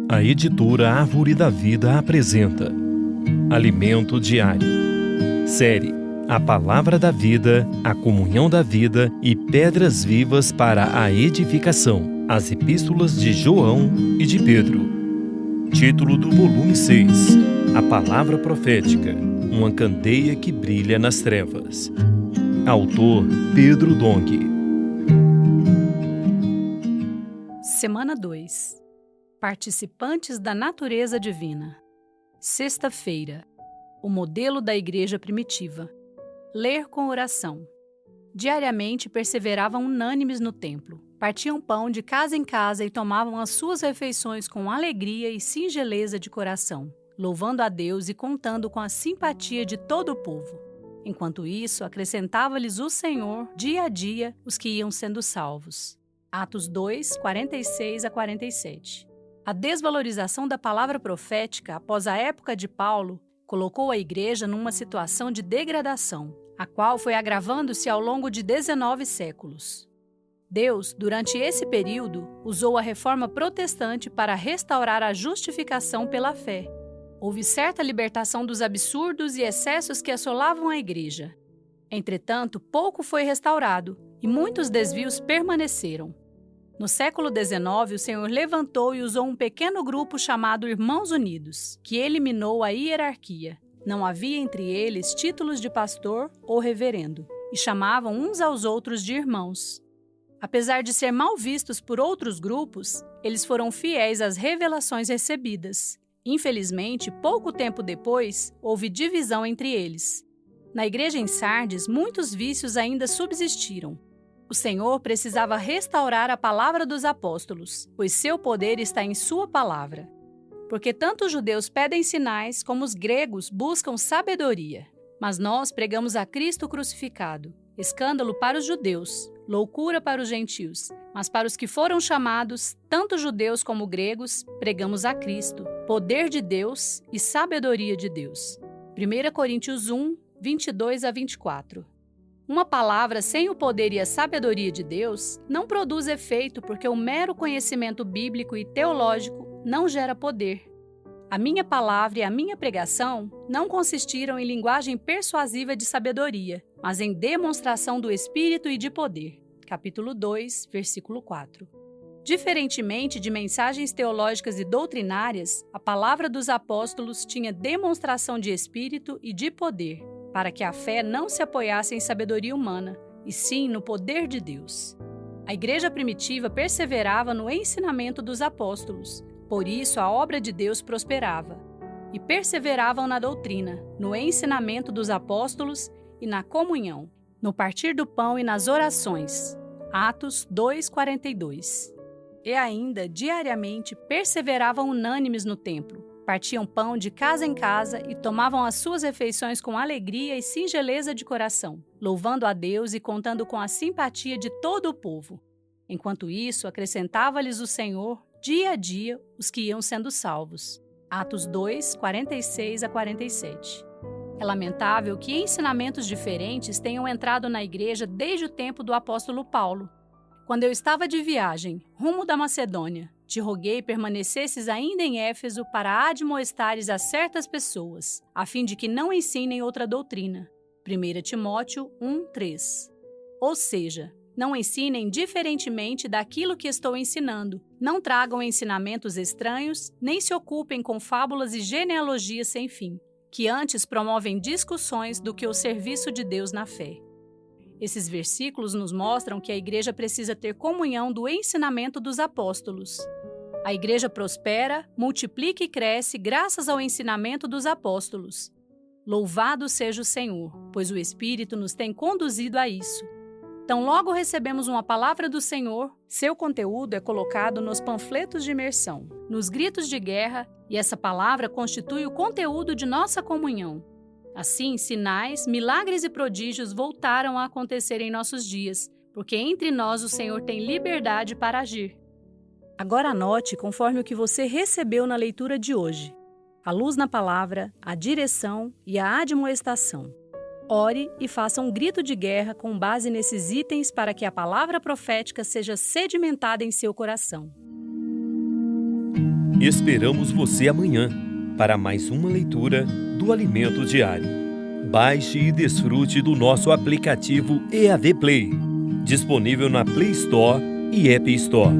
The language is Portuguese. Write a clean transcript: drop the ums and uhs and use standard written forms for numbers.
A editora Árvore da Vida apresenta Alimento Diário. Série A Palavra da Vida, a Comunhão da Vida e Pedras Vivas para a Edificação. As Epístolas de João e de Pedro. Título do volume 6. A Palavra Profética, uma candeia que brilha nas trevas. Autor Pedro Dong. Semana 2. Participantes da natureza divina. Sexta-feira. O modelo da igreja primitiva. Ler com oração. Diariamente perseveravam unânimes no templo. Partiam pão de casa em casa e tomavam as suas refeições com alegria e singeleza de coração, louvando a Deus e contando com a simpatia de todo o povo. Enquanto isso, acrescentava-lhes o Senhor, dia a dia, os que iam sendo salvos. Atos 2, 46 a 47. A desvalorização da palavra profética após a época de Paulo colocou a igreja numa situação de degradação, a qual foi agravando-se ao longo de 19 séculos. Deus, durante esse período, usou a reforma protestante para restaurar a justificação pela fé. Houve certa libertação dos absurdos e excessos que assolavam a igreja. Entretanto, pouco foi restaurado e muitos desvios permaneceram. No século XIX, o Senhor levantou e usou um pequeno grupo chamado Irmãos Unidos, que eliminou a hierarquia. Não havia entre eles títulos de pastor ou reverendo, e chamavam uns aos outros de irmãos. Apesar de ser mal vistos por outros grupos, eles foram fiéis às revelações recebidas. Infelizmente, pouco tempo depois, houve divisão entre eles. Na igreja em Sardes, muitos vícios ainda subsistiram. O Senhor precisava restaurar a palavra dos apóstolos, pois seu poder está em sua palavra. Porque tanto os judeus pedem sinais, como os gregos buscam sabedoria. Mas nós pregamos a Cristo crucificado, escândalo para os judeus, loucura para os gentios, mas para os que foram chamados, tanto judeus como gregos, pregamos a Cristo, poder de Deus e sabedoria de Deus. 1 Coríntios 1, 22 a 24. Uma palavra sem o poder e a sabedoria de Deus não produz efeito porque o mero conhecimento bíblico e teológico não gera poder. A minha palavra e a minha pregação não consistiram em linguagem persuasiva de sabedoria, mas em demonstração do Espírito e de poder. Capítulo 2, versículo 4. Diferentemente de mensagens teológicas e doutrinárias, a palavra dos apóstolos tinha demonstração de Espírito e de poder, para que a fé não se apoiasse em sabedoria humana, e sim no poder de Deus. A igreja primitiva perseverava no ensinamento dos apóstolos, por isso a obra de Deus prosperava. E perseveravam na doutrina, no ensinamento dos apóstolos e na comunhão, no partir do pão e nas orações. Atos 2:42. E ainda, diariamente, perseveravam unânimes no templo. Partiam pão de casa em casa e tomavam as suas refeições com alegria e singeleza de coração, louvando a Deus e contando com a simpatia de todo o povo. Enquanto isso, acrescentava-lhes o Senhor, dia a dia, os que iam sendo salvos. Atos 2, 46 a 47. É lamentável que ensinamentos diferentes tenham entrado na igreja desde o tempo do apóstolo Paulo. Quando eu estava de viagem, rumo da Macedônia, te roguei permanecesses ainda em Éfeso para admoestares a certas pessoas, a fim de que não ensinem outra doutrina. 1 Timóteo 1:3. Ou seja, não ensinem diferentemente daquilo que estou ensinando, não tragam ensinamentos estranhos, nem se ocupem com fábulas e genealogias sem fim, que antes promovem discussões do que o serviço de Deus na fé. Esses versículos nos mostram que a igreja precisa ter comunhão do ensinamento dos apóstolos. A igreja prospera, multiplica e cresce graças ao ensinamento dos apóstolos. Louvado seja o Senhor, pois o Espírito nos tem conduzido a isso. Tão logo recebemos uma palavra do Senhor, seu conteúdo é colocado nos panfletos de imersão, nos gritos de guerra, e essa palavra constitui o conteúdo de nossa comunhão. Assim, sinais, milagres e prodígios voltaram a acontecer em nossos dias, porque entre nós o Senhor tem liberdade para agir. Agora anote conforme o que você recebeu na leitura de hoje: a luz na palavra, a direção e a admoestação. Ore e faça um grito de guerra com base nesses itens para que a palavra profética seja sedimentada em seu coração. Esperamos você amanhã para mais uma leitura do Alimento Diário. Baixe e desfrute do nosso aplicativo EAD Play, disponível na Play Store e App Store.